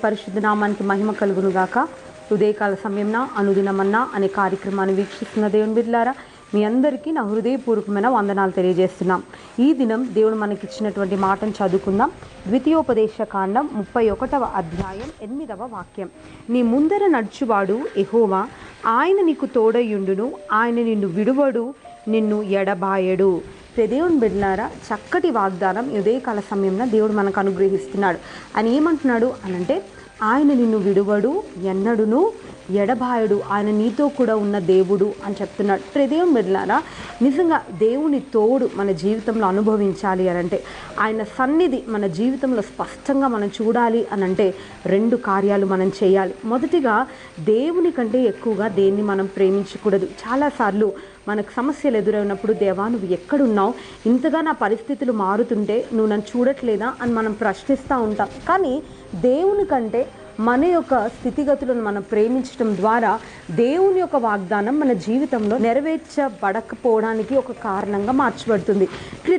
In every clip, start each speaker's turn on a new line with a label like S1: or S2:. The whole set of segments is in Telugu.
S1: పరిశుద్ధ నామానికి మహిమ కలుగును గాక. ఉదయకాల సమయంన అనుదినమన్నా అనే కార్యక్రమాన్ని వీక్షిస్తున్న దేవుని బిడ్డలారా, మీ అందరికీ నా హృదయపూర్వకమైన వందనాలు తెలియజేస్తున్నాం. ఈ దినం దేవుడు మనకిచ్చినటువంటి మాటను చదువుకుందాం. ద్వితీయోపదేశకాండం 31వ అధ్యాయం 8వ వాక్యం. నీ ముందర నడుచువాడు యెహోవా, ఆయన నీకు తోడయుండును, ఆయన నిన్ను విడువడు, నిన్ను ఎడబాయడు. దేవుని బిడ్డలారా, చక్కటి వాగ్దానం ఉదయకాల సమయంలో దేవుడు మనకు అనుగ్రహిస్తున్నాడు. ఆయన ఏమంటున్నాడు అనంటే, ఆయన నిన్ను విడువడు, ఎన్నడును ఎడబాయడు, ఆయన నీతో కూడా ఉన్న దేవుడు అని చెప్తున్నాడు. దేవుని బిడ్డలారా, నిజంగా దేవుని తోడు మన జీవితంలో అనుభవించాలి అనంటే, ఆయన సన్నిధి మన జీవితంలో స్పష్టంగా మనం చూడాలి అనంటే 2 కార్యాలు మనం చేయాలి. మొదటిగా, దేవుని కంటే ఎక్కువగా దేన్ని మనం ప్రేమించకూడదు. చాలాసార్లు మనకు సమస్యలు ఎదురైనప్పుడు, దేవా నువ్వు ఎక్కడున్నావు, ఇంతగా నా పరిస్థితులు మారుతుంటే నువ్వు నన్ను చూడట్లేదా అని మనం ప్రశ్నిస్తూ ఉంటాం. కానీ దేవుని కంటే మన యొక్క స్థితిగతులను మనం ప్రేమించడం ద్వారా దేవుని యొక్క వాగ్దానం మన జీవితంలో నెరవేర్చబడకపోవడానికి ఒక కారణంగా మార్చబడుతుంది.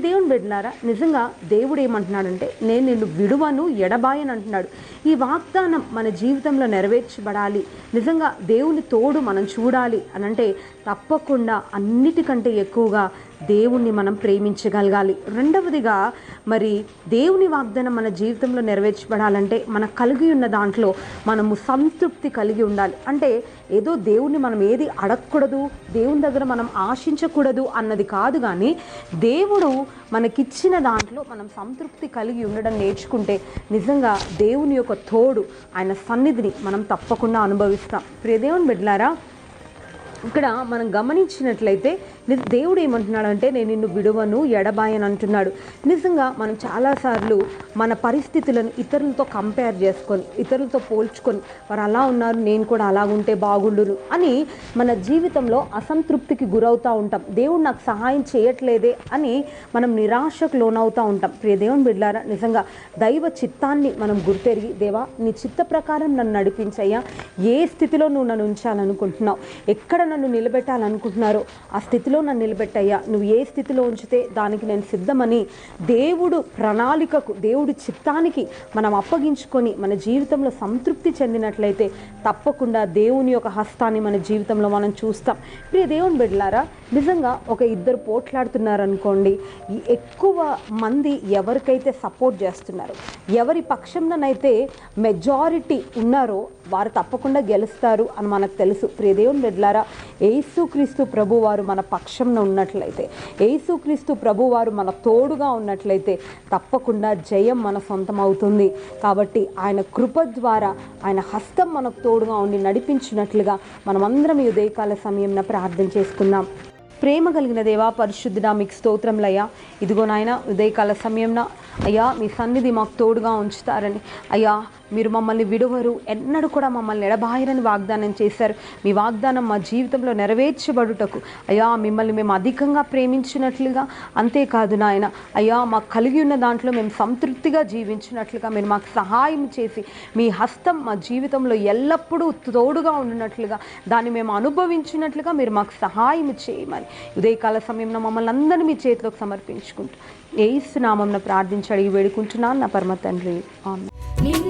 S1: దేవుని బిడ్డలారా, నిజంగా దేవుడు ఏమంటున్నాడంటే, నేను నిన్ను విడువను, ఎడబాయను అంటున్నాడు. ఈ వాగ్దానం మన జీవితంలో నెరవేర్చబడాలి, నిజంగా దేవుని తోడు మనం చూడాలి అనంటే తప్పకుండా అన్నిటికంటే ఎక్కువగా దేవుణ్ణి మనం ప్రేమించగలగాలి. రెండవదిగా, మరి దేవుని వాగ్దానం మన జీవితంలో నెరవేర్చబడాలంటే మనకు కలిగి ఉన్న దాంట్లో మనము సంతృప్తి కలిగి ఉండాలి. అంటే ఏదో దేవుణ్ణి మనం ఏది అడగకూడదు, దేవుని దగ్గర మనం ఆశించకూడదు అన్నది కాదు, కానీ దేవుడు మనకిచ్చిన దాంట్లో మనం సంతృప్తి కలిగి ఉండడం నేర్చుకుంటే నిజంగా దేవుని యొక్క తోడు, ఆయన సన్నిధిని మనం తప్పకుండా అనుభవిస్తాం. దేవుని బిడ్డలారా, ఇక్కడ మనం గమనించినట్లయితే దేవుడు ఏమంటున్నాడంటే, నేను నిన్ను విడువను, ఎడబాయను అంటున్నాడు. నిజంగా మనం చాలాసార్లు మన పరిస్థితులను ఇతరులతో కంపేర్ చేసుకొని, ఇతరులతో పోల్చుకొని, వారు అలా ఉన్నారు, నేను కూడా అలా ఉంటే బాగుండును అని మన జీవితంలో అసంతృప్తికి గురవుతూ ఉంటాం. దేవుడు నాకు సహాయం చేయట్లేదే అని మనం నిరాశకు లోనవుతూ ఉంటాం. దేవుని బిడ్డలారా, నిజంగా దైవ చిత్తాన్ని మనం గుర్తెరిగి, దేవా నీ చిత్త ప్రకారం నన్ను నడిపించయ్యా, ఏ స్థితిలో నువ్వు నన్ను ఉంచాలనుకుంటున్నావు, ఎక్కడ నన్ను నిలబెట్టాలనుకుంటున్నారో ఆ స్థితిలో నన్ను నిలబెట్టయ్యా, నువ్వు ఏ స్థితిలో ఉంచితే దానికి నేను సిద్ధమని దేవుడు ప్రణాళికకు, దేవుడి చిత్తానికి మనం అప్పగించుకొని మన జీవితంలో సంతృప్తి చెందినట్లయితే తప్పకుండా దేవుని యొక్క హస్తాన్ని మన జీవితంలో మనం చూస్తాం. దేవుని బిడ్డలారా, నిజంగా ఒక 2 పోట్లాడుతున్నారనుకోండి, ఎక్కువ మంది ఎవరికైతే సపోర్ట్ చేస్తున్నారో, ఎవరి పక్షంలోనైతే మెజారిటీ ఉన్నారో వారు తప్పకుండా గెలుస్తారు అని మనకు తెలుసు. దేవుని బిడ్డలారా, యేసుక్రీస్తు ప్రభువారు మన పక్షంలో ఉన్నట్లయితే, యేసుక్రీస్తు ప్రభువారు మన తోడుగా ఉన్నట్లయితే తప్పకుండా జయం మన సొంతం అవుతుంది. కాబట్టి ఆయన కృప ద్వారా, ఆయన హస్తం మనకు తోడుగా ఉండి నడిపించినట్లుగా మనమందరం ఈ ఉదయకాల సమయంలో ప్రార్థన చేసుకుందాం. ప్రేమ కలిగిన దేవా, పరిశుద్ధుడా, మీకు స్తోత్రంలయ్యా. ఇదిగో నాయన, ఉదయకాల సమయంలో అయ్యా మీ సన్నిధి మాకు తోడుగా ఉంచుతారని, అయ్యా మీరు మమ్మల్ని విడువరు, ఎన్నడూ కూడా మమ్మల్ని ఎడబాయరని వాగ్దానం చేశారు. మీ వాగ్దానం మా జీవితంలో నెరవేర్చబడుటకు అయ్యా మిమ్మల్ని మేము అధికంగా ప్రేమించినట్లుగా, అంతేకాదు నాయన అయ్యా మాకు కలిగి ఉన్న దాంట్లో మేము సంతృప్తిగా జీవించినట్లుగా మీరు మాకు సహాయం చేసి, మీ హస్తం మా జీవితంలో ఎల్లప్పుడూ తోడుగా ఉండినట్లుగా, దాన్ని మేము అనుభవించినట్లుగా మీరు మాకు సహాయం చేయమని ఉదయకాల సమయంలో మమ్మల్ని అందరినీ మీ చేతిలోకి సమర్పించుకుంటూ యేసు నామమున ప్రార్థించి అడిగి వేడుకుంటున్నాను నా పరమ తండ్రి. ఆమేన్.